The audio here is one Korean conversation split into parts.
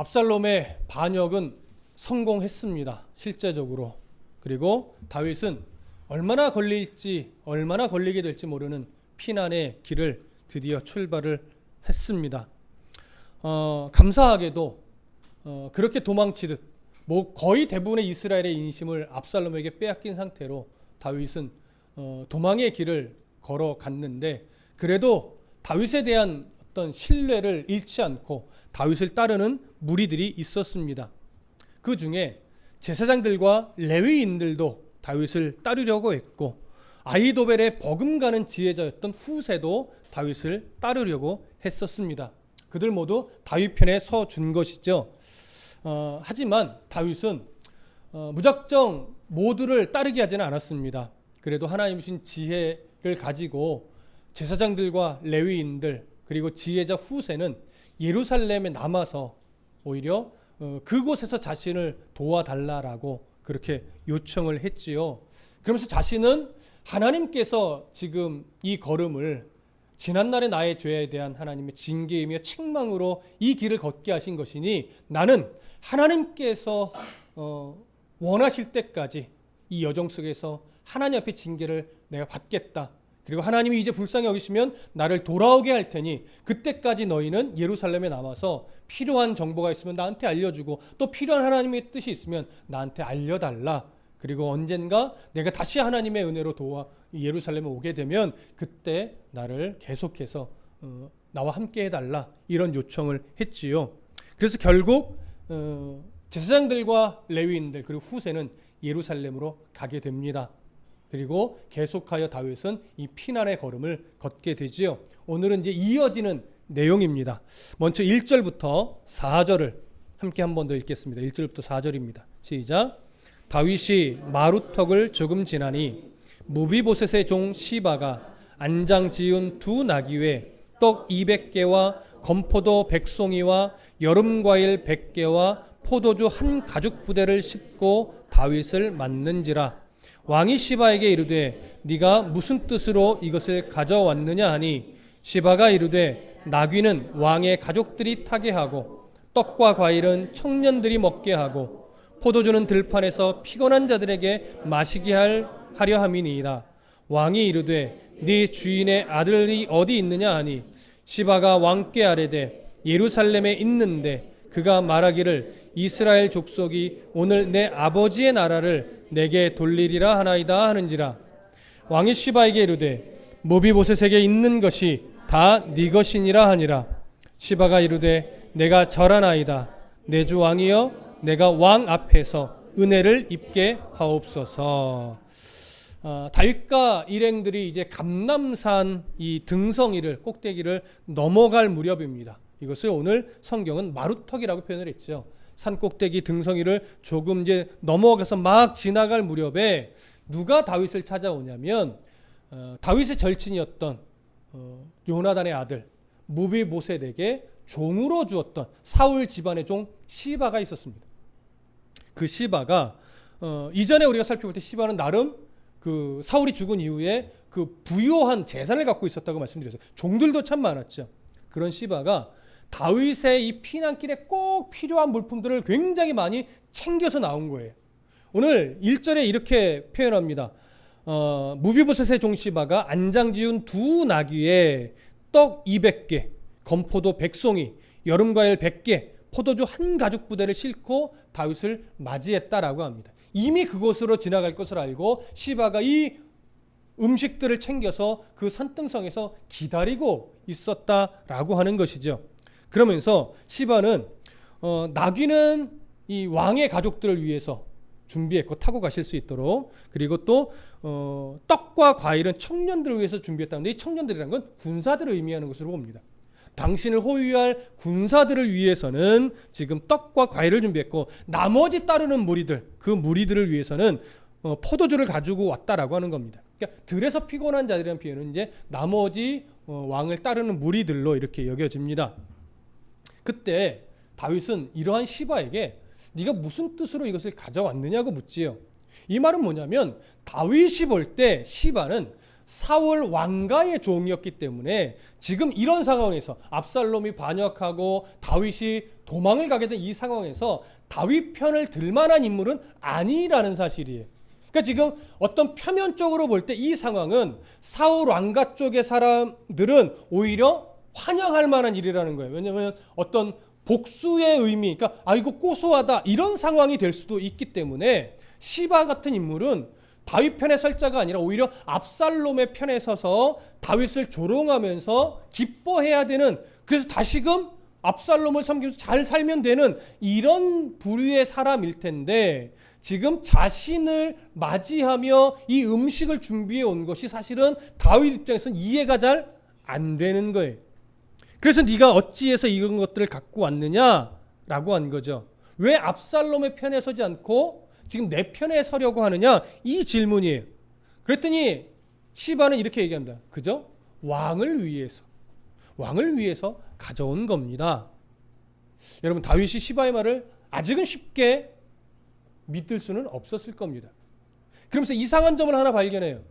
압살롬의 반역은 성공했습니다. 실제적으로. 그리고 다윗은 얼마나 걸리게 될지 모르는 피난의 길을 드디어 출발을 했습니다. 감사하게도 그렇게 도망치듯 거의 대부분의 이스라엘의 인심을 압살롬에게 빼앗긴 상태로 다윗은 도망의 길을 걸어갔는데, 그래도 다윗에 대한 어떤 신뢰를 잃지 않고 다윗을 따르는 무리들이 있었습니다. 그 중에 제사장들과 레위인들도 다윗을 따르려고 했고, 아히도벨의 버금가는 지혜자였던 후세도 다윗을 따르려고 했었습니다. 그들 모두 다윗 편에 서준 것이죠. 하지만 다윗은 무작정 모두를 따르게 하지는 않았습니다. 그래도 하나님 주신 지혜를 가지고 제사장들과 레위인들 그리고 지혜자 후세는 예루살렘에 남아서 오히려 그곳에서 자신을 도와달라라고 그렇게 요청을 했지요. 그러면서 자신은 하나님께서 지금 이 걸음을 지난날의 나의 죄에 대한 하나님의 징계이며 책망으로 이 길을 걷게 하신 것이니 나는 하나님께서 원하실 때까지 이 여정 속에서 하나님 앞에 징계를 내가 받겠다. 그리고 하나님이 이제 불쌍히 여기시면 나를 돌아오게 할 테니 그때까지 너희는 예루살렘에 남아서 필요한 정보가 있으면 나한테 알려주고 또 필요한 하나님의 뜻이 있으면 나한테 알려달라. 그리고 언젠가 내가 다시 하나님의 은혜로 도와 예루살렘에 오게 되면 그때 나를 계속해서 나와 함께 해달라. 이런 요청을 했지요. 그래서 결국 제사장들과 레위인들 그리고 후세는 예루살렘으로 가게 됩니다. 그리고 계속하여 다윗은 이 피난의 걸음을 걷게 되지요. 오늘은 이제 이어지는 내용입니다. 먼저 1절부터 4절을 함께 한 번 더 읽겠습니다. 1절부터 4절입니다. 시작. 다윗이 마루턱을 조금 지나니 무비보셋의 종 시바가 안장 지은 두 나귀 외 떡 200개와 건포도 100송이와 여름과일 100개와 포도주 한 가죽 부대를 싣고 다윗을 맞는지라. 왕이 시바에게 이르되 네가 무슨 뜻으로 이것을 가져왔느냐 하니 시바가 이르되 나귀는 왕의 가족들이 타게 하고 떡과 과일은 청년들이 먹게 하고 포도주는 들판에서 피곤한 자들에게 마시게 하려 함이니이다. 왕이 이르되 네 주인의 아들이 어디 있느냐 하니 시바가 왕께 아뢰되 예루살렘에 있는데 그가 말하기를 이스라엘 족속이 오늘 내 아버지의 나라를 내게 돌리리라 하나이다 하는지라. 왕이 시바에게 이르되 무비보셋에게 있는 것이 다 네 것이니라 하니라. 시바가 이르되 내가 절하나이다. 내 주 왕이여 내가 왕 앞에서 은혜를 입게 하옵소서. 다윗과 일행들이 이제 감람산 이 등성이를 꼭대기를 넘어갈 무렵입니다. 이것을 오늘 성경은 마루턱이라고 표현을 했죠. 산 꼭대기 등성이를 조금 이제 넘어가서 막 지나갈 무렵에 누가 다윗을 찾아오냐면 다윗의 절친이었던 요나단의 아들 무비보셋에게 종으로 주었던 사울 집안의 종 시바가 있었습니다. 그 시바가 이전에 우리가 살펴볼 때 시바는 나름 그 사울이 죽은 이후에 그 부유한 재산을 갖고 있었다고 말씀드렸어요. 종들도 참 많았죠. 그런 시바가 다윗의 이 피난길에 꼭 필요한 물품들을 굉장히 많이 챙겨서 나온 거예요. 오늘 1절에 이렇게 표현합니다. 무비보셋의 종 시바가 안장 지은 두 나귀에 떡 200개, 건포도 100송이, 여름과일 100개, 포도주 한 가죽 부대를 싣고 다윗을 맞이했다라고 합니다. 이미 그곳으로 지나갈 것을 알고 시바가 이 음식들을 챙겨서 그 산등성에서 기다리고 있었다라고 하는 것이죠. 그러면서 시바는 나귀는 이 왕의 가족들을 위해서 준비했고 타고 가실 수 있도록, 그리고 또 떡과 과일은 청년들을 위해서 준비했다는데 이 청년들이라는 건 군사들을 의미하는 것으로 봅니다. 당신을 호위할 군사들을 위해서는 지금 떡과 과일을 준비했고 나머지 따르는 무리들, 그 무리들을 위해서는 포도주를 가지고 왔다라고 하는 겁니다. 그러니까 들에서 피곤한 자들이라는 표현은 이제 나머지 왕을 따르는 무리들로 이렇게 여겨집니다. 그때 다윗은 이러한 시바에게 네가 무슨 뜻으로 이것을 가져왔느냐고 묻지요. 이 말은 뭐냐면 다윗이 볼 때 시바는 사울 왕가의 종이었기 때문에 지금 이런 상황에서 압살롬이 반역하고 다윗이 도망을 가게 된 이 상황에서 다윗 편을 들 만한 인물은 아니라는 사실이에요. 그러니까 지금 어떤 표면적으로 볼 때 이 상황은 사울 왕가 쪽의 사람들은 오히려 환영할 만한 일이라는 거예요. 왜냐하면 어떤 복수의 의미, 그러니까 이거 고소하다 이런 상황이 될 수도 있기 때문에 시바 같은 인물은 다윗 편에 설 자가 아니라 오히려 압살롬의 편에 서서 다윗을 조롱하면서 기뻐해야 되는, 그래서 다시금 압살롬을 섬기면서 잘 살면 되는 이런 부류의 사람일 텐데 지금 자신을 맞이하며 이 음식을 준비해 온 것이 사실은 다윗 입장에서는 이해가 잘 안 되는 거예요. 그래서 네가 어찌해서 이런 것들을 갖고 왔느냐라고 한 거죠. 왜 압살롬의 편에 서지 않고 지금 내 편에 서려고 하느냐, 이 질문이에요. 그랬더니 시바는 이렇게 얘기합니다. 그죠? 왕을 위해서 가져온 겁니다. 여러분, 다윗이 시바의 말을 아직은 쉽게 믿을 수는 없었을 겁니다. 그러면서 이상한 점을 하나 발견해요.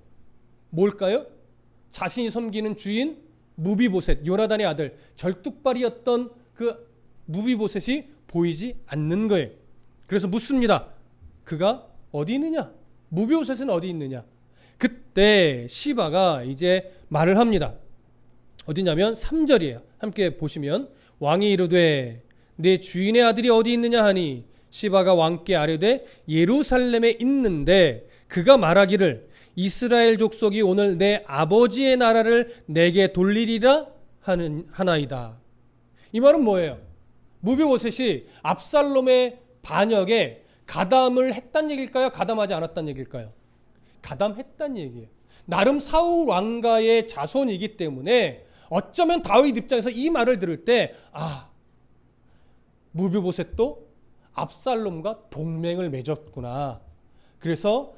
뭘까요? 자신이 섬기는 주인 무비보셋, 요나단의 아들, 절뚝발이었던 그 무비보셋이 보이지 않는 거예요. 그래서 묻습니다. 그가 어디 있느냐? 무비보셋은 어디 있느냐? 그때 시바가 이제 말을 합니다. 어디냐면 3절이에요. 함께 보시면 왕이 이르되 내 주인의 아들이 어디 있느냐 하니 시바가 왕께 아뢰되 예루살렘에 있는데 그가 말하기를 이스라엘 족속이 오늘 내 아버지의 나라를 내게 돌리리라 하나이다. 이 말은 뭐예요? 무비보셋이 압살롬의 반역에 가담을 했단 얘기일까요? 가담하지 않았단 얘기일까요? 가담했단 얘기예요. 나름 사울 왕가의 자손이기 때문에 어쩌면 다윗 입장에서 이 말을 들을 때 무비보셋도 압살롬과 동맹을 맺었구나. 그래서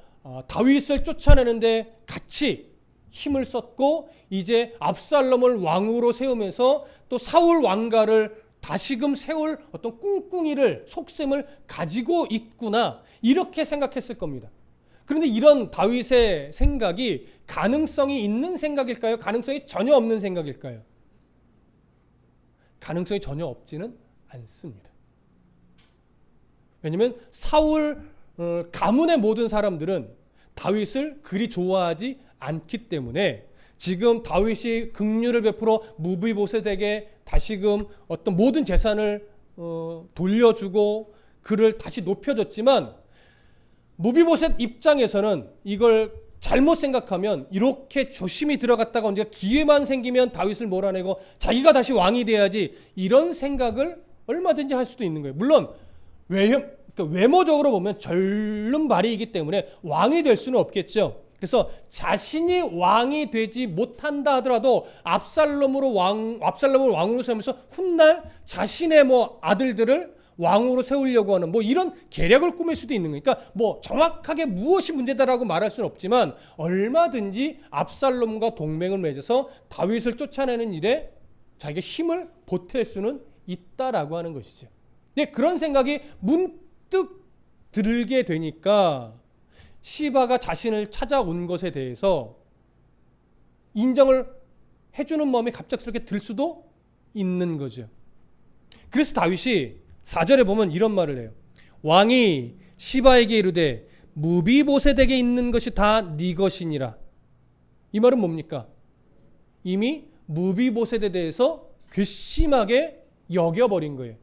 다윗을 쫓아내는데 같이 힘을 썼고 이제 압살롬을 왕으로 세우면서 또 사울 왕가를 다시금 세울 어떤 꿍꿍이를, 속셈을 가지고 있구나, 이렇게 생각했을 겁니다. 그런데 이런 다윗의 생각이 가능성이 있는 생각일까요? 가능성이 전혀 없는 생각일까요? 가능성이 전혀 없지는 않습니다. 왜냐하면 사울 가문의 모든 사람들은 다윗을 그리 좋아하지 않기 때문에 지금 다윗이 긍휼을 베풀어 무비보셋에게 다시금 어떤 모든 재산을 돌려주고 그를 다시 높여줬지만 무비보셋 입장에서는 이걸 잘못 생각하면 이렇게 조심히 들어갔다가 언제가 기회만 생기면 다윗을 몰아내고 자기가 다시 왕이 돼야지, 이런 생각을 얼마든지 할 수도 있는 거예요. 물론 외모적으로 보면 절름발이이기 때문에 왕이 될 수는 없겠죠. 그래서 자신이 왕이 되지 못한다 하더라도 압살롬을 왕으로 세우면서 훗날 자신의 아들들을 왕으로 세우려고 하는 이런 계략을 꾸밀 수도 있는 거니까 정확하게 무엇이 문제다라고 말할 수는 없지만 얼마든지 압살롬과 동맹을 맺어서 다윗을 쫓아내는 일에 자기가 힘을 보탤 수는 있다라고 하는 것이죠. 네, 그런 생각이 문득 들게 되니까 시바가 자신을 찾아온 것에 대해서 인정을 해주는 마음이 갑작스럽게 들 수도 있는 거죠. 그래서 다윗이 4절에 보면 이런 말을 해요. 왕이 시바에게 이르되 무비보셋에게 있는 것이 다 네 것이니라. 이 말은 뭡니까? 이미 무비보셋에 대해서 괘씸하게 여겨버린 거예요.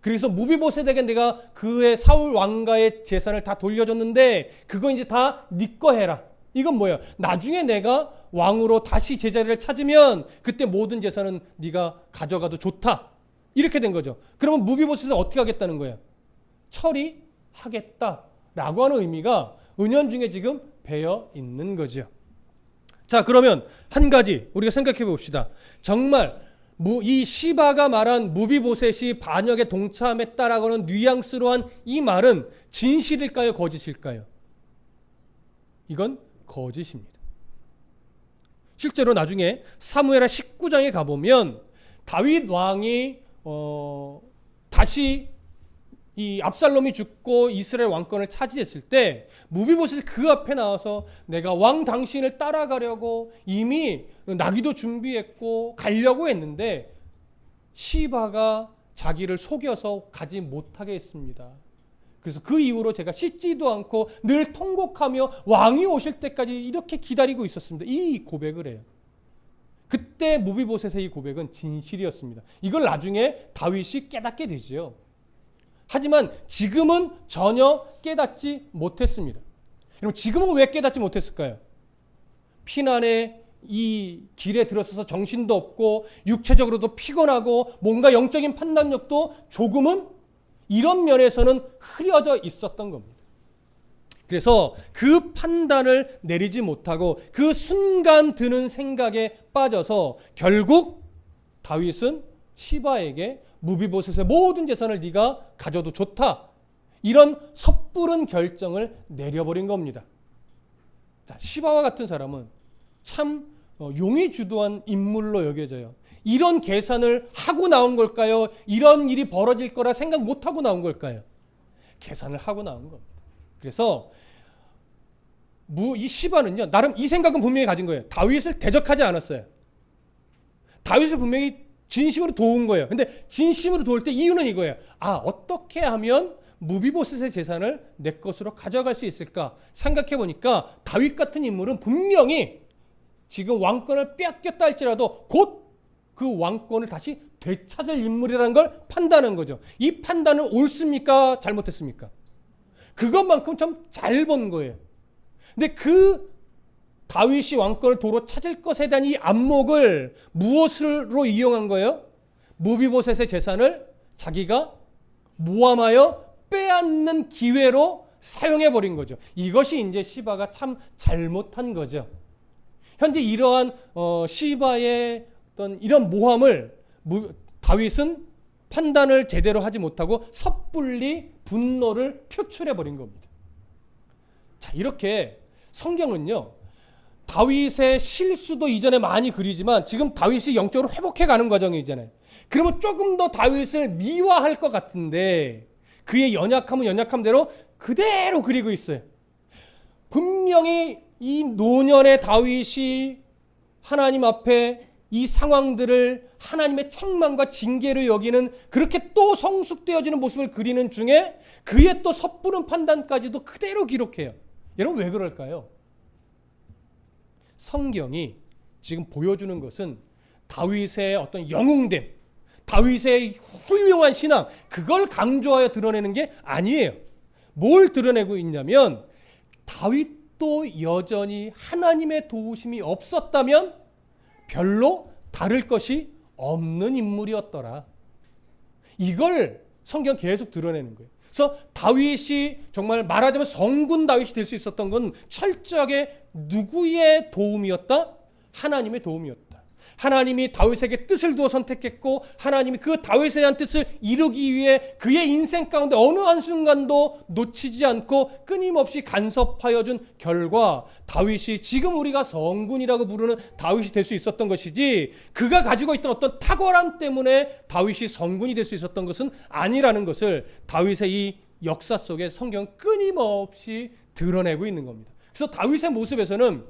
그래서 무비보셋에게 내가 그의 사울 왕가의 재산을 다 돌려줬는데 그거 이제 다 네 거 해라. 이건 뭐예요? 나중에 내가 왕으로 다시 제자리를 찾으면 그때 모든 재산은 네가 가져가도 좋다. 이렇게 된 거죠. 그러면 무비보셋은 어떻게 하겠다는 거예요? 처리하겠다라고 하는 의미가 은연중에 지금 배어 있는 거죠. 자, 그러면 한 가지 우리가 생각해 봅시다. 정말 이 시바가 말한 무비보셋이 반역에 동참했다라고 하는 뉘앙스로 한 이 말은 진실일까요? 거짓일까요? 이건 거짓입니다. 실제로 나중에 사무엘하 19장에 가보면 다윗 왕이 다시 이 압살롬이 죽고 이스라엘 왕권을 차지했을 때 무비보셋이 그 앞에 나와서 내가 왕 당신을 따라가려고 이미 나귀도 준비했고 가려고 했는데 시바가 자기를 속여서 가지 못하게 했습니다. 그래서 그 이후로 제가 씻지도 않고 늘 통곡하며 왕이 오실 때까지 이렇게 기다리고 있었습니다. 이 고백을 해요. 그때 무비보셋의 이 고백은 진실이었습니다. 이걸 나중에 다윗이 깨닫게 되지요. 하지만 지금은 전혀 깨닫지 못했습니다. 여러분, 지금은 왜 깨닫지 못했을까요? 피난의 이 길에 들어서서 정신도 없고 육체적으로도 피곤하고 뭔가 영적인 판단력도 조금은 이런 면에서는 흐려져 있었던 겁니다. 그래서 그 판단을 내리지 못하고 그 순간 드는 생각에 빠져서 결국 다윗은 시바에게 무비보셋의 모든 재산을 네가 가져도 좋다, 이런 섣부른 결정을 내려버린 겁니다. 자, 시바와 같은 사람은 참 용이 주도한 인물로 여겨져요. 이런 계산을 하고 나온 걸까요? 이런 일이 벌어질 거라 생각 못하고 나온 걸까요? 계산을 하고 나온 겁니다. 그래서 이 시바는요, 나름 이 생각은 분명히 가진 거예요. 다윗을 대적하지 않았어요. 다윗을 분명히 진심으로 도운 거예요. 근데 진심으로 도울 때 이유는 이거예요. 어떻게 하면 무비보셋의 재산을 내 것으로 가져갈 수 있을까 생각해 보니까 다윗 같은 인물은 분명히 지금 왕권을 빼앗겼다 할지라도 곧 그 왕권을 다시 되찾을 인물이라는 걸 판단한 거죠. 이 판단은 옳습니까? 잘못했습니까? 그것만큼 좀 잘 본 거예요. 근데 그 다윗이 왕권을 도로 찾을 것에 대한 이 안목을 무엇으로 이용한 거예요? 무비보셋의 재산을 자기가 모함하여 빼앗는 기회로 사용해버린 거죠. 이것이 이제 시바가 참 잘못한 거죠. 현재 이러한 시바의 어떤 이런 모함을 다윗은 판단을 제대로 하지 못하고 섣불리 분노를 표출해버린 겁니다. 자, 이렇게 성경은요, 다윗의 실수도 이전에 많이 그리지만 지금 다윗이 영적으로 회복해가는 과정이잖아요. 그러면 조금 더 다윗을 미화할 것 같은데 그의 연약함은 연약함대로 그대로 그리고 있어요. 분명히 이 노년의 다윗이 하나님 앞에 이 상황들을 하나님의 책망과 징계로 여기는, 그렇게 또 성숙되어지는 모습을 그리는 중에 그의 또 섣부른 판단까지도 그대로 기록해요. 여러분, 왜 그럴까요? 성경이 지금 보여주는 것은 다윗의 어떤 영웅됨, 다윗의 훌륭한 신앙, 그걸 강조하여 드러내는 게 아니에요. 뭘 드러내고 있냐면 다윗도 여전히 하나님의 도우심이 없었다면 별로 다를 것이 없는 인물이었더라. 이걸 성경 계속 드러내는 거예요. 그래서 다윗이 정말 말하자면 성군 다윗이 될 수 있었던 건 철저하게 누구의 도움이었다? 하나님의 도움이었다. 하나님이 다윗에게 뜻을 두어 선택했고 하나님이 그 다윗에 대한 뜻을 이루기 위해 그의 인생 가운데 어느 한순간도 놓치지 않고 끊임없이 간섭하여 준 결과 다윗이 지금 우리가 성군이라고 부르는 다윗이 될 수 있었던 것이지, 그가 가지고 있던 어떤 탁월함 때문에 다윗이 성군이 될 수 있었던 것은 아니라는 것을 다윗의 이 역사 속에 성경은 끊임없이 드러내고 있는 겁니다. 그래서 다윗의 모습에서는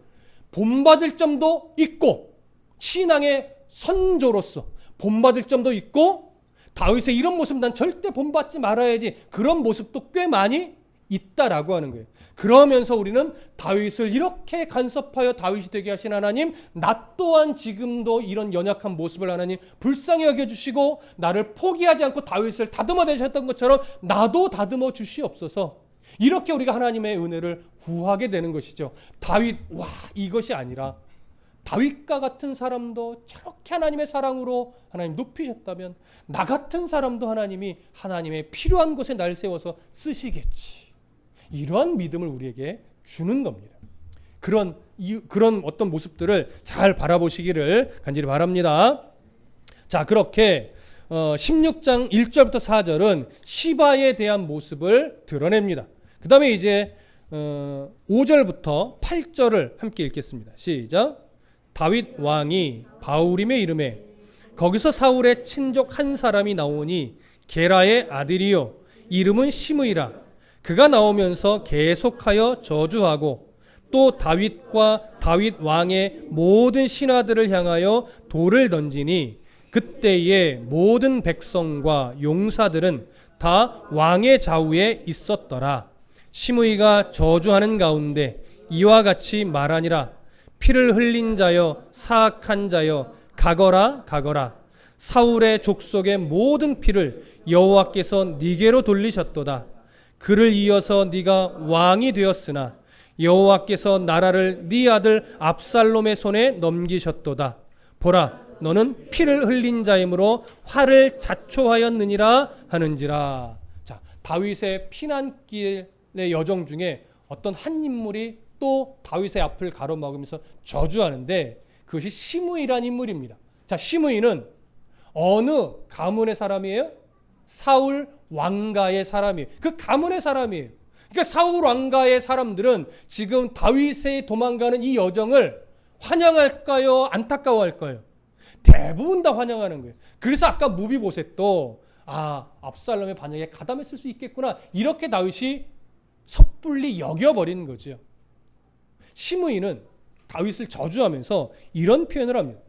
본받을 점도 있고 신앙의 선조로서 본받을 점도 있고, 다윗의 이런 모습 난 절대 본받지 말아야지, 그런 모습도 꽤 많이 있다라고 하는 거예요. 그러면서 우리는 다윗을 이렇게 간섭하여 다윗이 되게 하신 하나님, 나 또한 지금도 이런 연약한 모습을 하나님 불쌍히 여겨주시고 나를 포기하지 않고 다윗을 다듬어 내셨던 것처럼 나도 다듬어 주시옵소서. 이렇게 우리가 하나님의 은혜를 구하게 되는 것이죠. 다윗, 이것이 아니라 다윗과 같은 사람도 저렇게 하나님의 사랑으로 하나님 높이셨다면 나 같은 사람도 하나님이 하나님의 필요한 곳에 날 세워서 쓰시겠지. 이러한 믿음을 우리에게 주는 겁니다. 그런 어떤 모습들을 잘 바라보시기를 간절히 바랍니다. 자, 그렇게 16장 1절부터 4절은 시바에 대한 모습을 드러냅니다. 그 다음에 이제 5절부터 8절을 함께 읽겠습니다. 시작. 다윗 왕이 바후림에 이르매 거기서 사울의 친족 한 사람이 나오니 게라의 아들이요 이름은 시므이라. 그가 나오면서 계속하여 저주하고 또 다윗과 다윗 왕의 모든 신하들을 향하여 돌을 던지니 그때에 모든 백성과 용사들은 다 왕의 좌우에 있었더라. 시므이가 저주하는 가운데 이와 같이 말하니라. 피를 흘린 자여, 사악한 자여, 가거라 가거라. 사울의 족속의 모든 피를 여호와께서 네게로 돌리셨도다. 그를 이어서 네가 왕이 되었으나 여호와께서 나라를 네 아들 압살롬의 손에 넘기셨도다. 보라, 너는 피를 흘린 자이므로 화를 자초하였느니라 하는지라. 자, 다윗의 피난길의 여정 중에 어떤 한 인물이 또 다윗의 앞을 가로막으면서 저주하는데 그것이 시므이라는 인물입니다. 자, 시므이는 어느 가문의 사람이에요? 사울 왕가의 사람이에요. 그 가문의 사람이에요. 그러니까 사울 왕가의 사람들은 지금 다윗의 도망가는 이 여정을 환영할까요? 안타까워할까요? 대부분 다 환영하는 거예요. 그래서 아까 무비보셋도 압살롬의 반역에 가담했을 수 있겠구나, 이렇게 다윗이 섣불리 여겨버리는 거죠. 시므이는 다윗을 저주하면서 이런 표현을 합니다.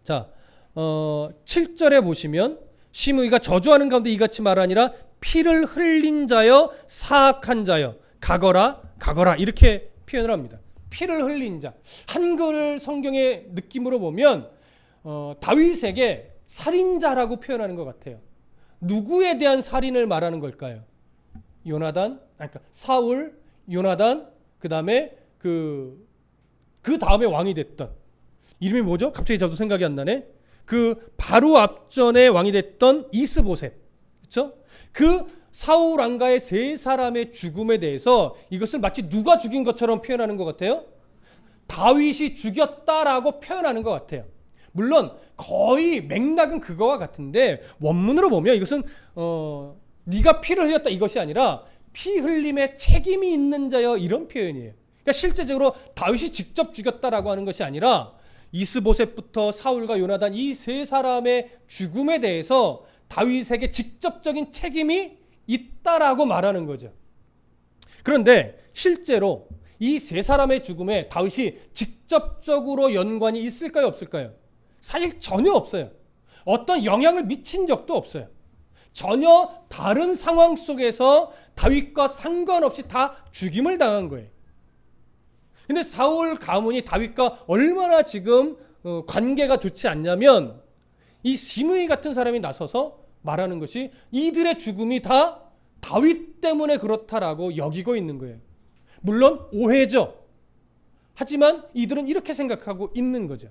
자, 7절에 보시면 시므이가 저주하는 가운데 이같이 말하니라. 피를 흘린 자여, 사악한 자여, 가거라 가거라, 이렇게 표현을 합니다. 피를 흘린 자. 한글 성경의 느낌으로 보면 다윗에게 살인자라고 표현하는 것 같아요. 누구에 대한 살인을 말하는 걸까요? 요나단, 그러니까 사울, 요나단, 그 다음에 그 다음에 왕이 됐던 이름이 뭐죠? 갑자기 저도 생각이 안 나네. 그 바로 앞전에 왕이 됐던 이스보셋, 그렇죠? 그 사울 왕가의 세 사람의 죽음에 대해서 이것을 마치 누가 죽인 것처럼 표현하는 것 같아요. 다윗이 죽였다라고 표현하는 것 같아요. 물론 거의 맥락은 그거와 같은데 원문으로 보면 이것은 네가 피를 흘렸다 이것이 아니라 피 흘림에 책임이 있는 자여, 이런 표현이에요. 그러니까 실제적으로 다윗이 직접 죽였다라고 하는 것이 아니라 이스보셋부터 사울과 요나단 이 세 사람의 죽음에 대해서 다윗에게 직접적인 책임이 있다라고 말하는 거죠. 그런데 실제로 이 세 사람의 죽음에 다윗이 직접적으로 연관이 있을까요, 없을까요? 사실 전혀 없어요. 어떤 영향을 미친 적도 없어요. 전혀 다른 상황 속에서 다윗과 상관없이 다 죽임을 당한 거예요. 근데 사울 가문이 다윗과 얼마나 지금 관계가 좋지 않냐면 이 시므이 같은 사람이 나서서 말하는 것이 이들의 죽음이 다 다윗 때문에 그렇다라고 여기고 있는 거예요. 물론 오해죠. 하지만 이들은 이렇게 생각하고 있는 거죠.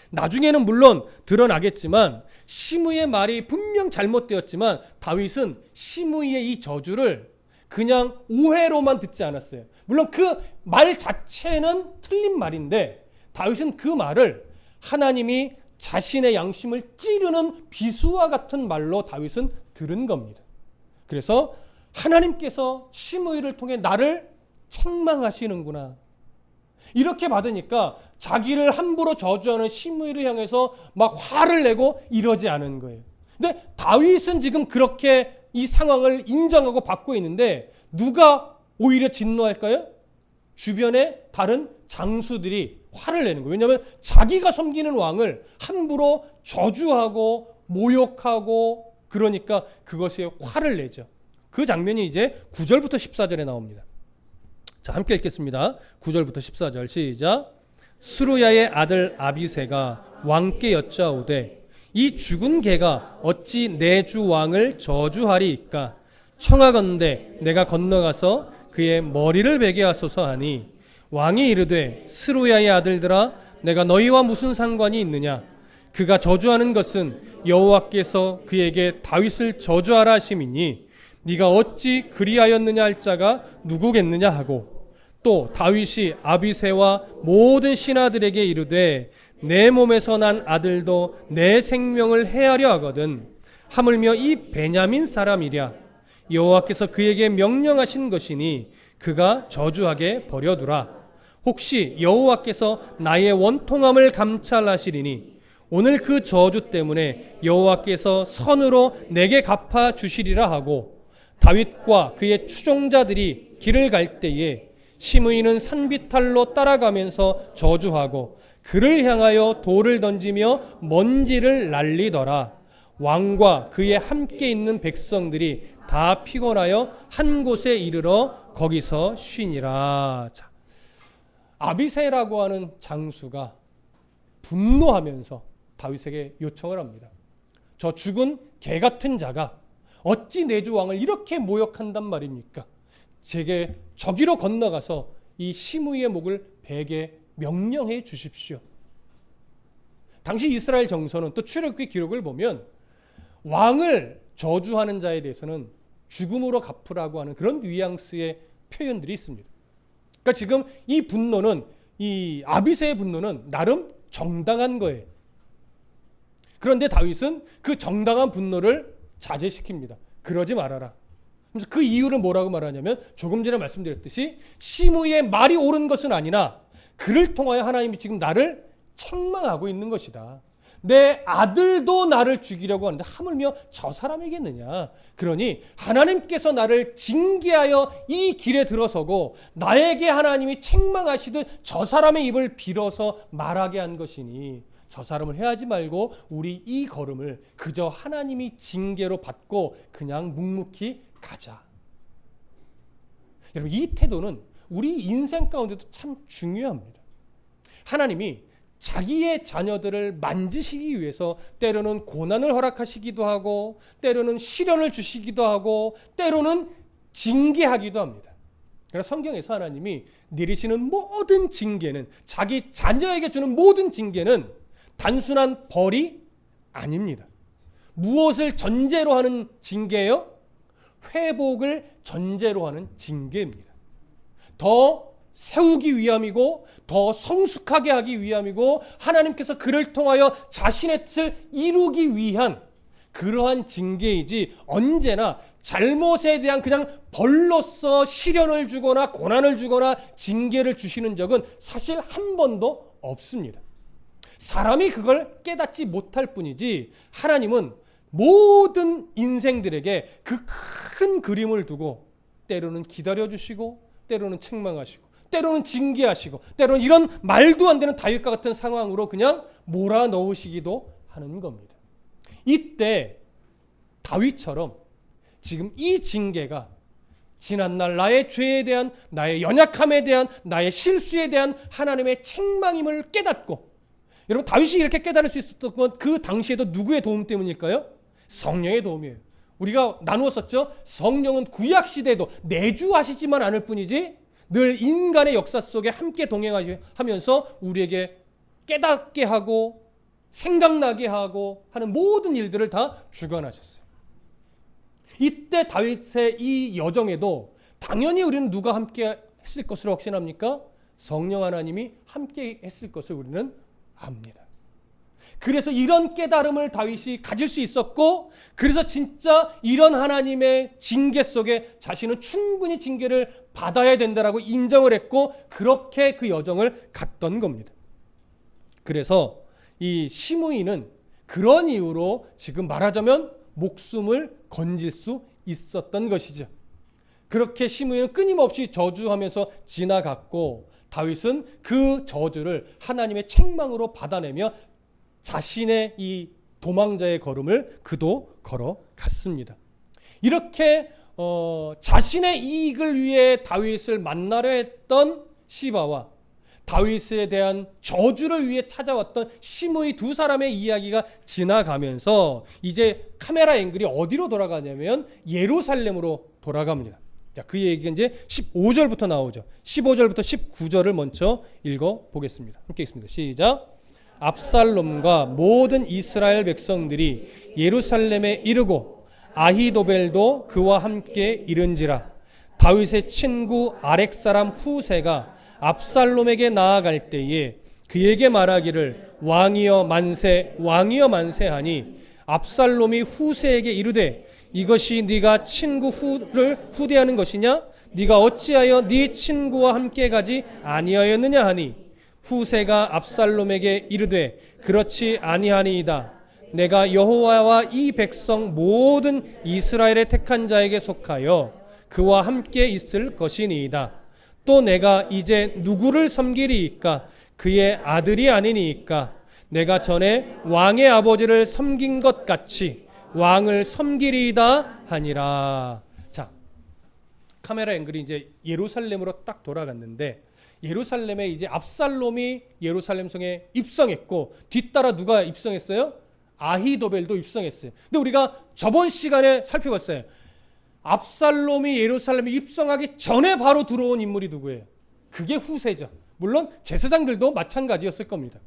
나중에는 물론 드러나겠지만 시므이의 말이 분명 잘못되었지만 다윗은 시므이의 이 저주를 그냥 오해로만 듣지 않았어요. 물론 그 말 자체는 틀린 말인데 다윗은 그 말을 하나님이 자신의 양심을 찌르는 비수와 같은 말로 다윗은 들은 겁니다. 그래서 하나님께서 시므이를 통해 나를 책망하시는구나, 이렇게 받으니까 자기를 함부로 저주하는 시므이를 향해서 막 화를 내고 이러지 않은 거예요. 근데 다윗은 지금 그렇게 이 상황을 인정하고 받고 있는데 누가 오히려 진노할까요? 주변의 다른 장수들이 화를 내는 거예요. 왜냐하면 자기가 섬기는 왕을 함부로 저주하고 모욕하고 그러니까 그것에 화를 내죠. 그 장면이 이제 9절부터 14절에 나옵니다. 자, 함께 읽겠습니다. 9절부터 14절 시작. 스루야의 아들 아비새가 왕께 여짜오되 이 죽은 개가 어찌 내 주 왕을 저주하리이까? 청하건대 내가 건너가서 그의 머리를 베게 하소서 하니 왕이 이르되 스루야의 아들들아 내가 너희와 무슨 상관이 있느냐? 그가 저주하는 것은 여호와께서 그에게 다윗을 저주하라 하심이니 네가 어찌 그리하였느냐 할 자가 누구겠느냐 하고 또 다윗이 아비새와 모든 신하들에게 이르되 내 몸에서 난 아들도 내 생명을 해하려 하거든 하물며 이 베냐민 사람이랴 여호와께서 그에게 명령하신 것이니 그가 저주하게 버려두라. 혹시 여호와께서 나의 원통함을 감찰하시리니 오늘 그 저주 때문에 여호와께서 선으로 내게 갚아 주시리라 하고 다윗과 그의 추종자들이 길을 갈 때에 시므이는 산비탈로 따라가면서 저주하고 그를 향하여 돌을 던지며 먼지를 날리더라. 왕과 그의 함께 있는 백성들이 다 피곤하여 한 곳에 이르러 거기서 쉬니라. 자, 아비새라고 하는 장수가 분노하면서 다윗에게 요청을 합니다. 저 죽은 개 같은 자가 어찌 내 주 왕을 이렇게 모욕한단 말입니까? 제게 저기로 건너가서 이 시므이의 목을 베게 명령해 주십시오. 당시 이스라엘 정서는 또 출애굽기 기록을 보면 왕을 저주하는 자에 대해서는 죽음으로 갚으라고 하는 그런 뉘앙스의 표현들이 있습니다. 그러니까 지금 이 분노는, 이 아비새의 분노는 나름 정당한 거예요. 그런데 다윗은 그 정당한 분노를 자제시킵니다. 그러지 말아라. 그래서 그 이유를 뭐라고 말하냐면 조금 전에 말씀드렸듯이 시므이의 말이 옳은 것은 아니나 그를 통하여 하나님이 지금 나를 책망하고 있는 것이다. 내 아들도 나를 죽이려고 하는데 하물며 저 사람이겠느냐. 그러니 하나님께서 나를 징계하여 이 길에 들어서고 나에게 하나님이 책망하시듯 저 사람의 입을 빌어서 말하게 한 것이니 저 사람을 해하지 말고 우리 이 걸음을 그저 하나님이 징계로 받고 그냥 묵묵히 가자. 여러분, 이 태도는 우리 인생 가운데도 참 중요합니다. 하나님이 자기의 자녀들을 만지시기 위해서 때로는 고난을 허락하시기도 하고 때로는 시련을 주시기도 하고 때로는 징계하기도 합니다. 그래서 성경에서 하나님이 내리시는 모든 징계는, 자기 자녀에게 주는 모든 징계는 단순한 벌이 아닙니다. 무엇을 전제로 하는 징계예요? 회복을 전제로 하는 징계입니다. 더 세우기 위함이고 더 성숙하게 하기 위함이고 하나님께서 그를 통하여 자신의 뜻을 이루기 위한 그러한 징계이지 언제나 잘못에 대한 그냥 벌로서 시련을 주거나 고난을 주거나 징계를 주시는 적은 사실 한 번도 없습니다. 사람이 그걸 깨닫지 못할 뿐이지 하나님은 모든 인생들에게 그 큰 그림을 두고 때로는 기다려주시고 때로는 책망하시고 때로는 징계하시고 때로는 이런 말도 안 되는 다윗과 같은 상황으로 그냥 몰아넣으시기도 하는 겁니다. 이때 다윗처럼 지금 이 징계가 지난날 나의 죄에 대한, 나의 연약함에 대한, 나의 실수에 대한 하나님의 책망임을 깨닫고, 여러분 다윗이 이렇게 깨달을 수 있었던 건 그 당시에도 누구의 도움 때문일까요? 성령의 도움이에요. 우리가 나누었었죠. 성령은 구약 시대에도 내주하시지만 않을 뿐이지 늘 인간의 역사 속에 함께 동행하면서 우리에게 깨닫게 하고 생각나게 하고 하는 모든 일들을 다 주관하셨어요. 이때 다윗의 이 여정에도 당연히 우리는 누가 함께 했을 것으로 확신합니까? 성령 하나님이 함께 했을 것을 우리는 압니다. 그래서 이런 깨달음을 다윗이 가질 수 있었고, 그래서 진짜 이런 하나님의 징계 속에 자신은 충분히 징계를 받아야 된다라고 인정을 했고, 그렇게 그 여정을 갔던 겁니다. 그래서 이 시므이는 그런 이유로 지금 말하자면 목숨을 건질 수 있었던 것이죠. 그렇게 시므이는 끊임없이 저주하면서 지나갔고, 다윗은 그 저주를 하나님의 책망으로 받아내며 자신의 이 도망자의 걸음을 그도 걸어갔습니다. 이렇게 자신의 이익을 위해 다윗을 만나려 했던 시바와 다윗에 대한 저주를 위해 찾아왔던 시므이 두 사람의 이야기가 지나가면서 이제 카메라 앵글이 어디로 돌아가냐면 예루살렘으로 돌아갑니다. 자, 그 얘기가 이제 15절부터 나오죠. 15절부터 19절을 먼저 읽어보겠습니다. 함께 읽습니다. 시작. 압살롬과 모든 이스라엘 백성들이 예루살렘에 이르고 아히도벨도 그와 함께 이른지라. 다윗의 친구 아렉 사람 후세가 압살롬에게 나아갈 때에 그에게 말하기를 왕이여 만세 왕이여 만세하니 압살롬이 후세에게 이르되 이것이 네가 친구 후를 후대하는 것이냐? 네가 어찌하여 네 친구와 함께 가지 아니하였느냐 하니 후세가 압살롬에게 이르되 그렇지 아니하니이다. 내가 여호와와 이 백성 모든 이스라엘의 택한 자에게 속하여 그와 함께 있을 것이니이다. 또 내가 이제 누구를 섬기리이까? 그의 아들이 아니니이까? 내가 전에 왕의 아버지를 섬긴 것 같이 왕을 섬기리이다 하니라. 자, 카메라 앵글이 이제 예루살렘으로 딱 돌아갔는데, 예루살렘에 이제 압살롬이 예루살렘 성에 입성했고, 뒤따라 누가 입성했어요? 아히도벨도 입성했어요. 근데 우리가 저번 시간에 살펴봤어요. 압살롬이 예루살렘에 입성하기 전에 바로 들어온 인물이 누구예요? 그게 후세죠. 물론 제사장들도 마찬가지였을 겁니다.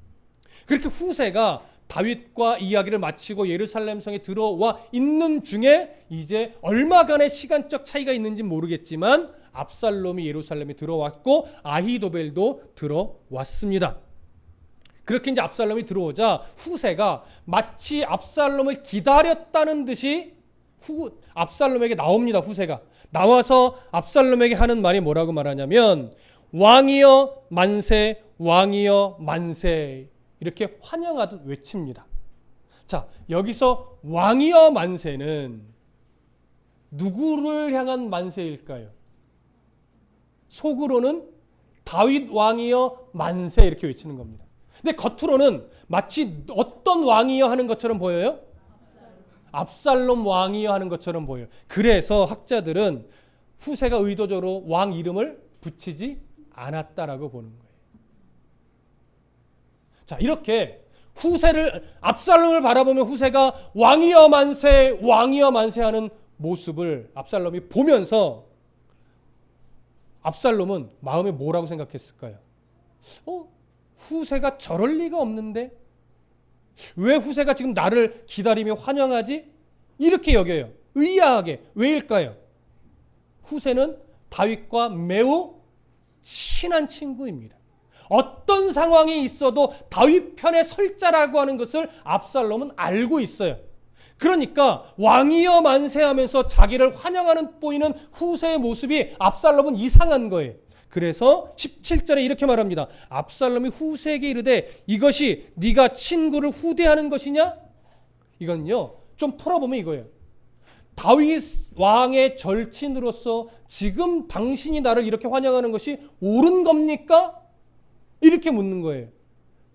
그렇게 후세가 다윗과 이야기를 마치고 예루살렘 성에 들어와 있는 중에 이제 얼마간의 시간적 차이가 있는지 모르겠지만 압살롬이 예루살렘에 들어왔고 아히도벨도 들어왔습니다. 그렇게 이제 압살롬이 들어오자 후세가 마치 압살롬을 기다렸다는 듯이 압살롬에게 나옵니다. 후세가 나와서 압살롬에게 하는 말이 뭐라고 말하냐면 왕이여 만세, 왕이여 만세, 이렇게 환영하듯 외칩니다. 자, 여기서 왕이여 만세는 누구를 향한 만세일까요? 속으로는 다윗 왕이여 만세 이렇게 외치는 겁니다. 근데 겉으로는 마치 어떤 왕이여 하는 것처럼 보여요? 압살롬 왕이여 하는 것처럼 보여요. 그래서 학자들은 후세가 의도적으로 왕 이름을 붙이지 않았다라고 보는 거예요. 자, 이렇게 압살롬을 바라보면 후세가 왕이여 만세, 왕이여 만세 하는 모습을 압살롬이 보면서 압살롬은 마음에 뭐라고 생각했을까요? 후세가 저럴 리가 없는데 왜 후세가 지금 나를 기다리며 환영하지? 이렇게 여겨요. 의아하게. 왜일까요? 후세는 다윗과 매우 친한 친구입니다. 어떤 상황이 있어도 다윗 편에 설 자라고 하는 것을 압살롬은 알고 있어요. 그러니까 왕이여 만세하면서 자기를 환영하는 보이는 후세의 모습이 압살롬은 이상한 거예요. 그래서 17절에 이렇게 말합니다. 압살롬이 후세에게 이르되 이것이 네가 친구를 후대하는 것이냐? 이건요, 좀 풀어보면 이거예요. 다윗 왕의 절친으로서 지금 당신이 나를 이렇게 환영하는 것이 옳은 겁니까? 이렇게 묻는 거예요.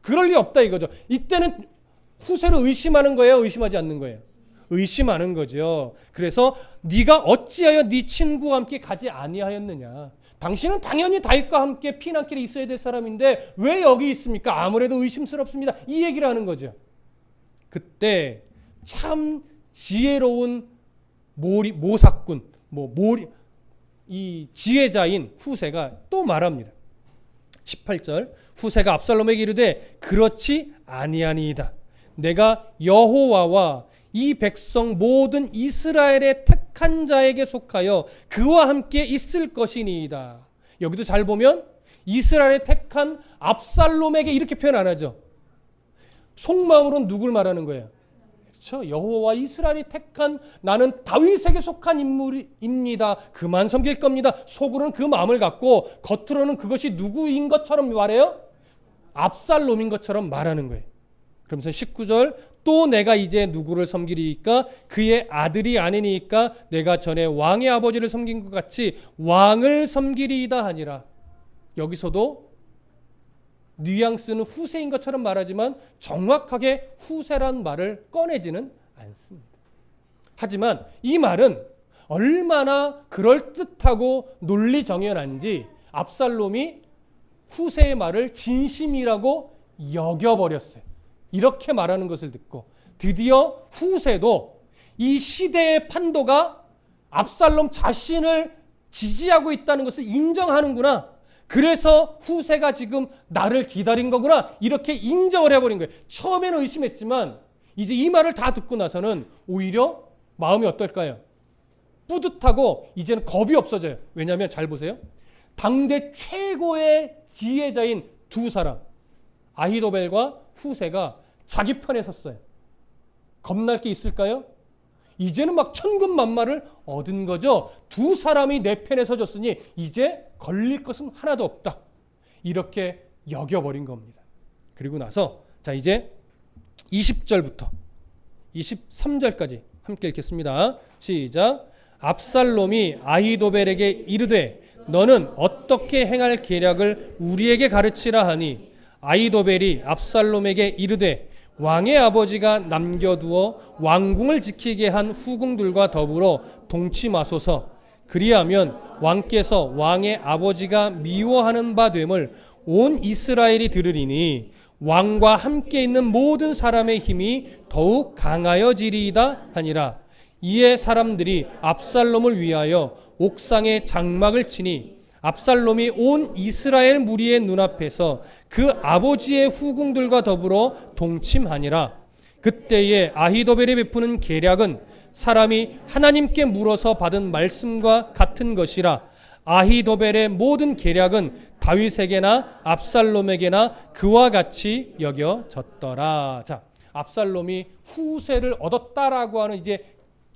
그럴 리 없다 이거죠. 이때는 후세를 의심하는 거예요? 의심하지 않는 거예요? 의심하는 거죠. 그래서 네가 어찌하여 네 친구와 함께 가지 아니하였느냐? 당신은 당연히 다윗과 함께 피난길에 있어야 될 사람인데 왜 여기 있습니까? 아무래도 의심스럽습니다. 이 얘기를 하는 거죠. 그때 참 지혜로운 모사꾼, 이 지혜자인 후세가 또 말합니다. 18절 후세가 압살롬에게 이르되 그렇지 아니하니이다. 내가 여호와와 이 백성 모든 이스라엘의 택한 자에게 속하여 그와 함께 있을 것이니이다. 여기도 잘 보면 이스라엘의 택한 압살롬에게 이렇게 표현 안 하죠. 속마음으로는 누굴 말하는 거예요? 그렇죠. 여호와 이스라엘이 택한 나는 다윗에게 속한 인물입니다. 그만 섬길 겁니다. 속으로는 그 마음을 갖고 겉으로는 그것이 누구인 것처럼 말해요? 압살롬인 것처럼 말하는 거예요. 그러면서 19절 또 내가 이제 누구를 섬기리이까? 그의 아들이 아니니까 내가 전에 왕의 아버지를 섬긴 것 같이 왕을 섬기리이다 하니라. 여기서도 뉘앙스는 후세인 것처럼 말하지만 정확하게 후세란 말을 꺼내지는 않습니다. 하지만 이 말은 얼마나 그럴듯하고 논리정연한지 압살롬이 후세의 말을 진심이라고 여겨버렸어요. 이렇게 말하는 것을 듣고 드디어 후세도 이 시대의 판도가 압살롬 자신을 지지하고 있다는 것을 인정하는구나. 그래서 후세가 지금 나를 기다린 거구나. 이렇게 인정을 해버린 거예요. 처음에는 의심했지만 이제 이 말을 다 듣고 나서는 오히려 마음이 어떨까요? 뿌듯하고 이제는 겁이 없어져요. 왜냐하면 잘 보세요. 당대 최고의 지혜자인 두 사람 아히도벨과 후세가 자기 편에 섰어요. 겁날 게 있을까요? 이제는 막 천군만마를 얻은 거죠. 두 사람이 내 편에 서줬으니 이제 걸릴 것은 하나도 없다. 이렇게 여겨버린 겁니다. 그리고 나서 자 이제 20절부터 23절까지 함께 읽겠습니다. 시작. 압살롬이 아히도벨에게 이르되 너는 어떻게 행할 계략을 우리에게 가르치라 하니 아히도벨이 압살롬에게 이르되 왕의 아버지가 남겨두어 왕궁을 지키게 한 후궁들과 더불어 동침하소서. 그리하면 왕께서 왕의 아버지가 미워하는 바 됨을 온 이스라엘이 들으리니 왕과 함께 있는 모든 사람의 힘이 더욱 강하여지리이다 하니라. 이에 사람들이 압살롬을 위하여 옥상에 장막을 치니 압살롬이 온 이스라엘 무리의 눈앞에서 그 아버지의 후궁들과 더불어 동침하니라. 그때에 아히도벨이 베푸는 계략은 사람이 하나님께 물어서 받은 말씀과 같은 것이라. 아히도벨의 모든 계략은 다윗에게나 압살롬에게나 그와 같이 여겨졌더라. 자, 압살롬이 후세를 얻었다라고 하는 이제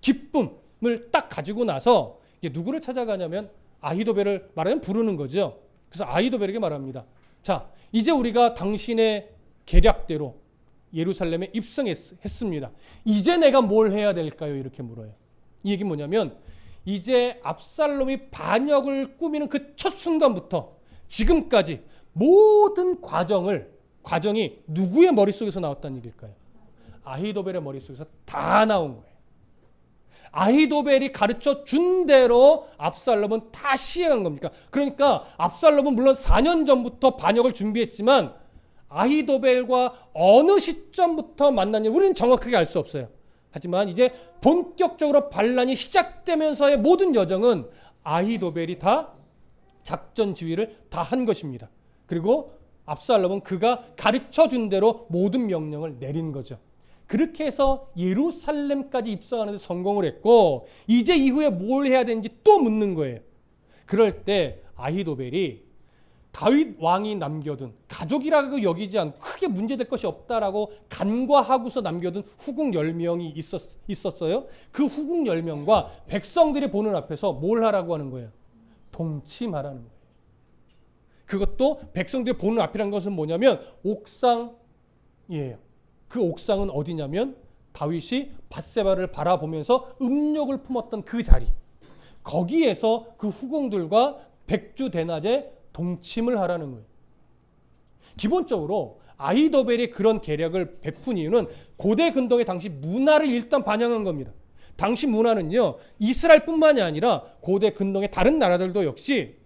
기쁨을 딱 가지고 나서 이제 누구를 찾아가냐면 아히도벨을 말하면 부르는 거죠. 그래서 아히도벨에게 말합니다. 자, 이제 우리가 당신의 계략대로 예루살렘에 입성했습니다. 이제 내가 뭘 해야 될까요? 이렇게 물어요. 이 얘기는 뭐냐면 이제 압살롬이 반역을 꾸미는 그 첫 순간부터 지금까지 모든 과정이 누구의 머릿속에서 나왔다는 얘기일까요? 아히도벨의 머릿속에서 다 나온 거예요. 아히도벨이 가르쳐 준 대로 압살롬은 다 시행한 겁니까? 그러니까 압살롬은 물론 4년 전부터 반역을 준비했지만 아히도벨과 어느 시점부터 만났는지 우리는 정확하게 알 수 없어요. 하지만 이제 본격적으로 반란이 시작되면서의 모든 여정은 아히도벨이 다 작전 지휘를 다 한 것입니다. 그리고 압살롬은 그가 가르쳐 준 대로 모든 명령을 내린 거죠. 그렇게 해서 예루살렘까지 입성하는 데 성공을 했고 이제 이후에 뭘 해야 되는지 또 묻는 거예요. 그럴 때 아히도벨이 다윗 왕이 남겨둔 가족이라고 여기지 않고 크게 문제될 것이 없다라고 간과하고서 남겨둔 후궁 10명이 있었어요. 그 후궁 10명과 백성들이 보는 앞에서 뭘 하라고 하는 거예요? 동침하라는 거예요. 그것도 백성들이 보는 앞이라는 것은 뭐냐면 옥상이에요. 그 옥상은 어디냐면 다윗이 밧세바를 바라보면서 음욕을 품었던 그 자리. 거기에서 그 후궁들과 백주대낮에 동침을 하라는 거예요. 기본적으로 아히도벨이 그런 계략을 베푼 이유는 고대 근동의 당시 문화를 일단 반영한 겁니다. 당시 문화는요, 이스라엘뿐만이 아니라 고대 근동의 다른 나라들도 역시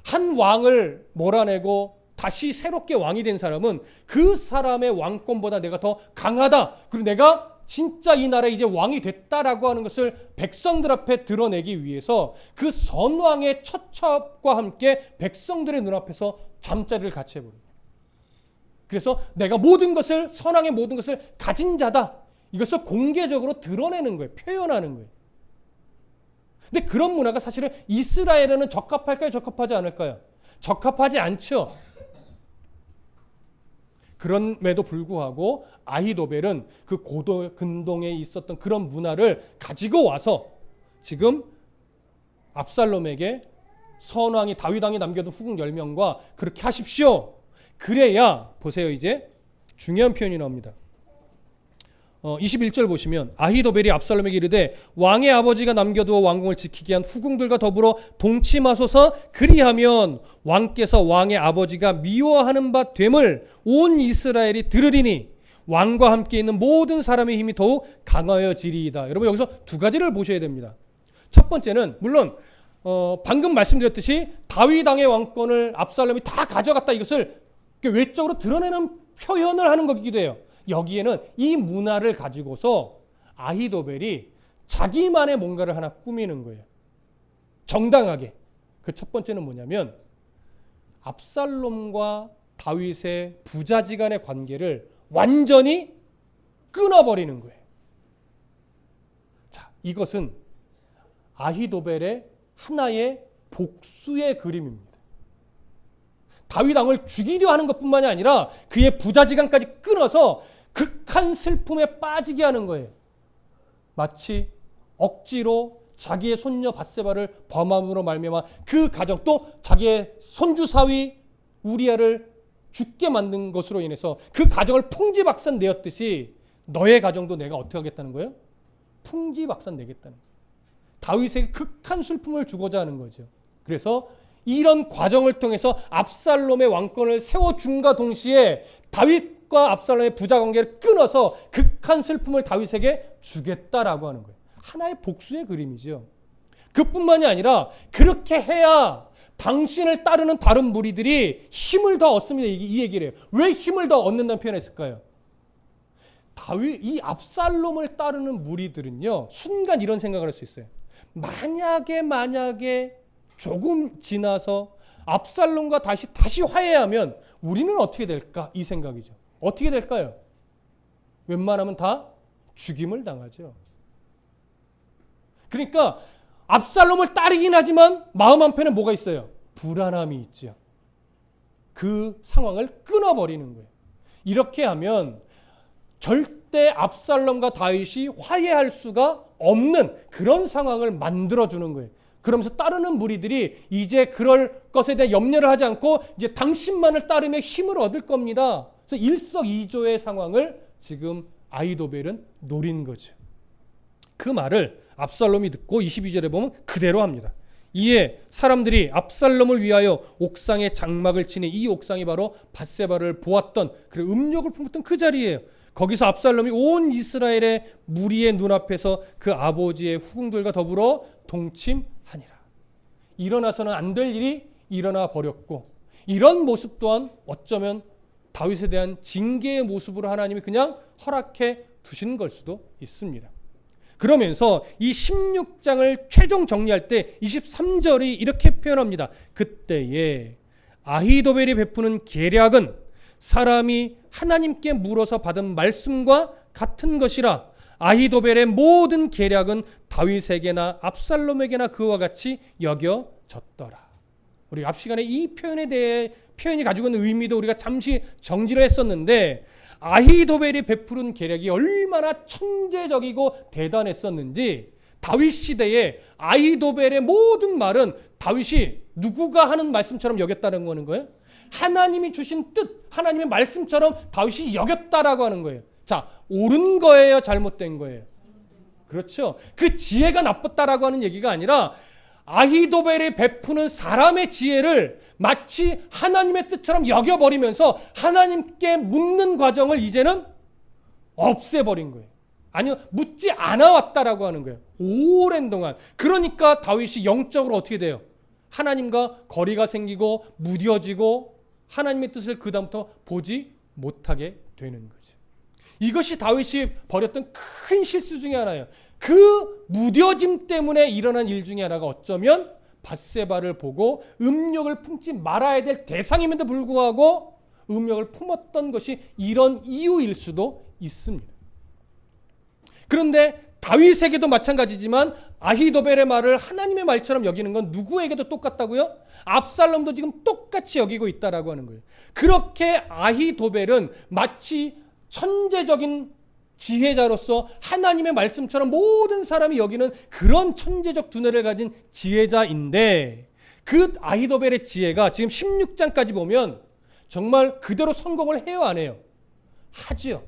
한 왕을 몰아내고 다시 새롭게 왕이 된 사람은 그 사람의 왕권보다 내가 더 강하다. 그리고 내가 진짜 이 나라에 이제 왕이 됐다라고 하는 것을 백성들 앞에 드러내기 위해서 그 선왕의 처첩과 함께 백성들의 눈앞에서 잠자리를 같이 해버립니다. 그래서 내가 모든 것을, 선왕의 모든 것을 가진 자다. 이것을 공개적으로 드러내는 거예요. 표현하는 거예요. 근데 그런 문화가 사실은 이스라엘에는 적합할까요? 적합하지 않을까요? 적합하지 않죠. 그럼에도 불구하고 아히도벨은 그 고도 근동에 있었던 그런 문화를 가지고 와서 지금 압살롬에게 선왕이 다윗 왕이 남겨둔 후궁 10명과 그렇게 하십시오. 그래야 보세요. 이제 중요한 표현이 나옵니다. 21절 보시면 아히도벨이 압살롬에게 이르되 왕의 아버지가 남겨두어 왕궁을 지키게 한 후궁들과 더불어 동침하소서. 그리하면 왕께서 왕의 아버지가 미워하는 바 됨을 온 이스라엘이 들으리니 왕과 함께 있는 모든 사람의 힘이 더욱 강하여지리이다. 여러분 여기서 두 가지를 보셔야 됩니다. 첫 번째는 물론 방금 말씀드렸듯이 다윗 왕의 왕권을 압살롬이 다 가져갔다, 이것을 외적으로 드러내는 표현을 하는 것이기도 해요. 여기에는 이 문화를 가지고서 아히도벨이 자기만의 뭔가를 하나 꾸미는 거예요. 정당하게. 그 첫 번째는 뭐냐면 압살롬과 다윗의 부자지간의 관계를 완전히 끊어버리는 거예요. 자, 이것은 아히도벨의 하나의 복수의 그림입니다. 다윗 왕을 죽이려 하는 것뿐만이 아니라 그의 부자지간까지 끊어서 극한 슬픔에 빠지게 하는 거예요. 마치 억지로 자기의 손녀 밧세바를 범함으로 말미암아 그 가정, 또 자기의 손주 사위 우리아를 죽게 만든 것으로 인해서 그 가정을 풍지박산 내었듯이 너의 가정도 내가 어떻게 하겠다는 거예요? 풍지박산 내겠다는 거예요. 다윗에게 극한 슬픔을 주고자 하는 거죠. 그래서 이런 과정을 통해서 압살롬의 왕권을 세워줌과 동시에 다윗과 압살롬의 부자관계를 끊어서 극한 슬픔을 다윗에게 주겠다라고 하는 거예요. 하나의 복수의 그림이죠. 그뿐만이 아니라 그렇게 해야 당신을 따르는 다른 무리들이 힘을 더 얻습니다. 이 얘기를 해요. 왜 힘을 더 얻는다는 표현을 했을까요? 이 압살롬을 따르는 무리들은요, 순간 이런 생각을 할 수 있어요. 만약에 조금 지나서 압살롬과 다시 화해하면 우리는 어떻게 될까? 이 생각이죠. 어떻게 될까요? 웬만하면 다 죽임을 당하죠. 그러니까 압살롬을 따르긴 하지만 마음 한편에 뭐가 있어요? 불안함이 있죠. 그 상황을 끊어버리는 거예요. 이렇게 하면 절대 압살롬과 다윗이 화해할 수가 없는 그런 상황을 만들어주는 거예요. 그러면서 따르는 무리들이 이제 그럴 것에 대한 염려를 하지 않고 이제 당신만을 따르며 힘을 얻을 겁니다. 그래서 일석이조의 상황을 지금 아히도벨은 노린 거죠. 그 말을 압살롬이 듣고 22절에 보면 그대로 합니다. 이에 사람들이 압살롬을 위하여 옥상에 장막을 치니 이 옥상이 바로 밧세바를 보았던 그리고 음욕을 품었던 그 자리예요. 거기서 압살롬이 온 이스라엘의 무리의 눈앞에서 그 아버지의 후궁들과 더불어 동침하니라. 일어나서는 안 될 일이 일어나 버렸고, 이런 모습 또한 어쩌면 다윗에 대한 징계의 모습으로 하나님이 그냥 허락해 두신 걸 수도 있습니다. 그러면서 이 16장을 최종 정리할 때 23절이 이렇게 표현합니다. 그때에 아히도벨이 베푸는 계략은 사람이 하나님께 물어서 받은 말씀과 같은 것이라 아히도벨의 모든 계략은 다윗에게나 압살롬에게나 그와 같이 여겨졌더라. 우리 앞 시간에 이 표현에 대해 표현이 가지고 있는 의미도 우리가 잠시 정리를 했었는데, 아히도벨이 베푸른 계략이 얼마나 천재적이고 대단했었는지, 다윗 시대에 아히도벨의 모든 말은 다윗이 누구가 하는 말씀처럼 여겼다는 거는 거예요. 하나님이 주신 뜻, 하나님의 말씀처럼 다윗이 여겼다라고 하는 거예요. 자, 옳은 거예요, 잘못된 거예요? 그렇죠. 그 지혜가 나빴다라고 하는 얘기가 아니라 아히도벨이 베푸는 사람의 지혜를 마치 하나님의 뜻처럼 여겨버리면서 하나님께 묻는 과정을 이제는 없애버린 거예요. 아니요, 묻지 않아 왔다라고 하는 거예요. 오랜 동안. 그러니까 다윗이 영적으로 어떻게 돼요? 하나님과 거리가 생기고 무뎌지고 하나님의 뜻을 그 다음부터 보지 못하게 되는 거죠. 이것이 다윗이 벌였던 큰 실수 중에 하나예요. 그 무뎌짐 때문에 일어난 일 중에 하나가 어쩌면 밧세바를 보고 음욕을 품지 말아야 될 대상임에도 불구하고 음욕을 품었던 것이 이런 이유일 수도 있습니다. 그런데 다윗에게도 마찬가지지만 아히도벨의 말을 하나님의 말처럼 여기는 건 누구에게도 똑같다고요? 압살롬도 지금 똑같이 여기고 있다라고 하는 거예요. 그렇게 아히도벨은 마치 천재적인 지혜자로서 하나님의 말씀처럼 모든 사람이 여기는 그런 천재적 두뇌를 가진 지혜자인데, 그 아히도벨의 지혜가 지금 16장까지 보면 정말 그대로 성공을 해요, 안 해요? 하지요.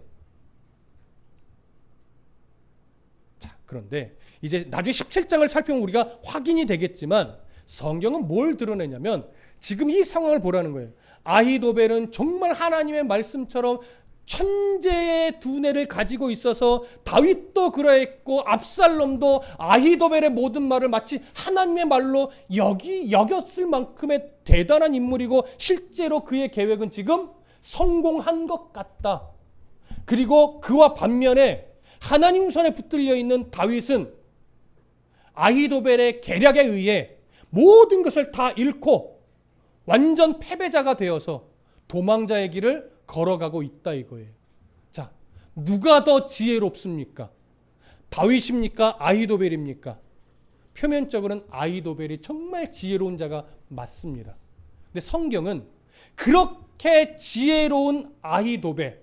자, 그런데 이제 나중에 17장을 살펴보면 우리가 확인이 되겠지만 성경은 뭘 드러내냐면 지금 이 상황을 보라는 거예요. 아히도벨은 정말 하나님의 말씀처럼 천재의 두뇌를 가지고 있어서 다윗도 그러했고 압살롬도 아히도벨의 모든 말을 마치 하나님의 말로 여겼을 만큼의 대단한 인물이고 실제로 그의 계획은 지금 성공한 것 같다. 그리고 그와 반면에 하나님 손에 붙들려 있는 다윗은 아히도벨의 계략에 의해 모든 것을 다 잃고 완전 패배자가 되어서 도망자의 길을 걸어가고 있다 이거예요. 자, 누가 더 지혜롭습니까? 다윗입니까? 아히도벨입니까? 표면적으로는 아히도벨이 정말 지혜로운 자가 맞습니다. 근데 성경은 그렇게 지혜로운 아히도벨,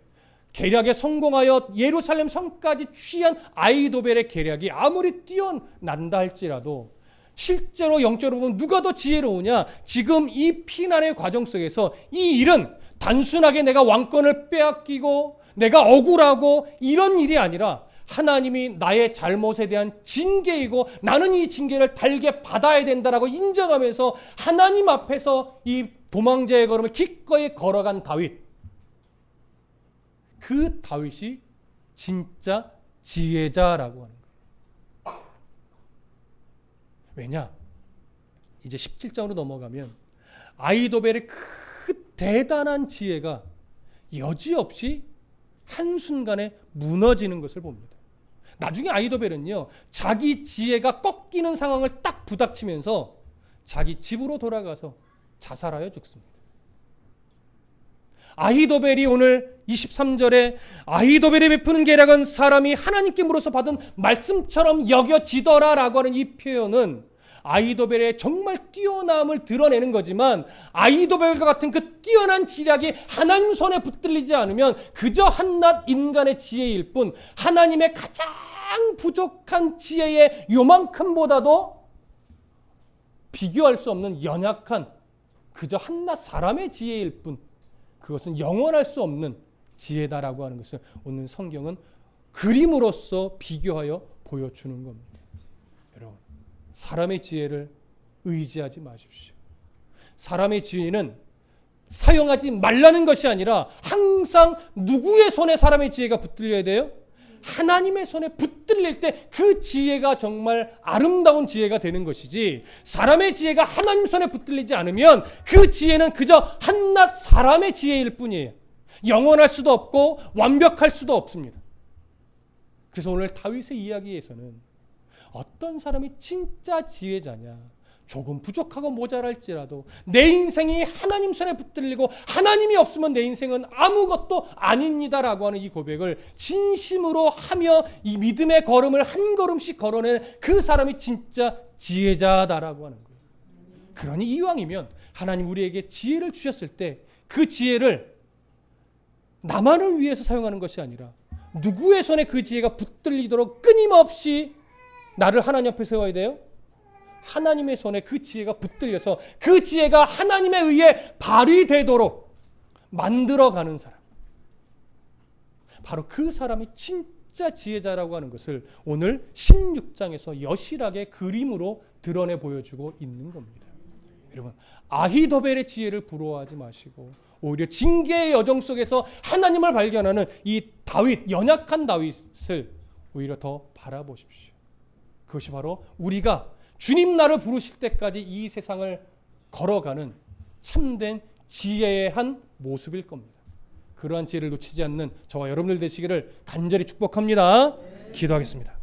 계략에 성공하여 예루살렘 성까지 취한 아히도벨의 계략이 아무리 뛰어난다 할지라도 실제로 영적으로 보면 누가 더 지혜로우냐? 지금 이 피난의 과정 속에서 이 일은 단순하게 내가 왕권을 빼앗기고 내가 억울하고 이런 일이 아니라 하나님이 나의 잘못에 대한 징계이고 나는 이 징계를 달게 받아야 된다라고 인정하면서 하나님 앞에서 이 도망자의 걸음을 기꺼이 걸어간 다윗. 그 다윗이 진짜 지혜자라고 하는 거예요. 왜냐? 이제 17장으로 넘어가면 아히도벨의 그 대단한 지혜가 여지없이 한순간에 무너지는 것을 봅니다. 나중에 아히도벨은요, 자기 지혜가 꺾이는 상황을 딱 부닥치면서 자기 집으로 돌아가서 자살하여 죽습니다. 아히도벨이 오늘 23절에 아히도벨이 베푸는 계략은 사람이 하나님께 물어서 받은 말씀처럼 여겨지더라라고 하는 이 표현은 아히도벨의 정말 뛰어남을 드러내는 거지만 아히도벨과 같은 그 뛰어난 지략이 하나님 손에 붙들리지 않으면 그저 한낱 인간의 지혜일 뿐 하나님의 가장 부족한 지혜의 요만큼보다도 비교할 수 없는 연약한 그저 한낱 사람의 지혜일 뿐 그것은 영원할 수 없는 지혜다라고 하는 것을 오늘 성경은 그림으로써 비교하여 보여주는 겁니다. 여러분, 사람의 지혜를 의지하지 마십시오. 사람의 지혜는 사용하지 말라는 것이 아니라 항상 누구의 손에 사람의 지혜가 붙들려야 돼요? 하나님의 손에 붙들릴 때 그 지혜가 정말 아름다운 지혜가 되는 것이지 사람의 지혜가 하나님 손에 붙들리지 않으면 그 지혜는 그저 한낱 사람의 지혜일 뿐이에요. 영원할 수도 없고 완벽할 수도 없습니다. 그래서 오늘 다윗의 이야기에서는 어떤 사람이 진짜 지혜자냐, 조금 부족하고 모자랄지라도 내 인생이 하나님 손에 붙들리고 하나님이 없으면 내 인생은 아무것도 아닙니다라고 하는 이 고백을 진심으로 하며 이 믿음의 걸음을 한 걸음씩 걸어내는 그 사람이 진짜 지혜자다라고 하는 거예요. 그러니 이왕이면 하나님 우리에게 지혜를 주셨을 때 그 지혜를 나만을 위해서 사용하는 것이 아니라 누구의 손에 그 지혜가 붙들리도록 끊임없이 나를 하나님 앞에 세워야 돼요? 하나님의 손에 그 지혜가 붙들려서 그 지혜가 하나님에 의해 발휘되도록 만들어가는 사람. 바로 그 사람이 진짜 지혜자라고 하는 것을 오늘 16장에서 여실하게 그림으로 드러내 보여주고 있는 겁니다. 여러분, 아히도벨의 지혜를 부러워하지 마시고 오히려 징계의 여정 속에서 하나님을 발견하는 이 다윗, 연약한 다윗을 오히려 더 바라보십시오. 그것이 바로 우리가 주님 나를 부르실 때까지 이 세상을 걸어가는 참된 지혜의 한 모습일 겁니다. 그러한 지혜를 놓치지 않는 저와 여러분들 되시기를 간절히 축복합니다. 기도하겠습니다.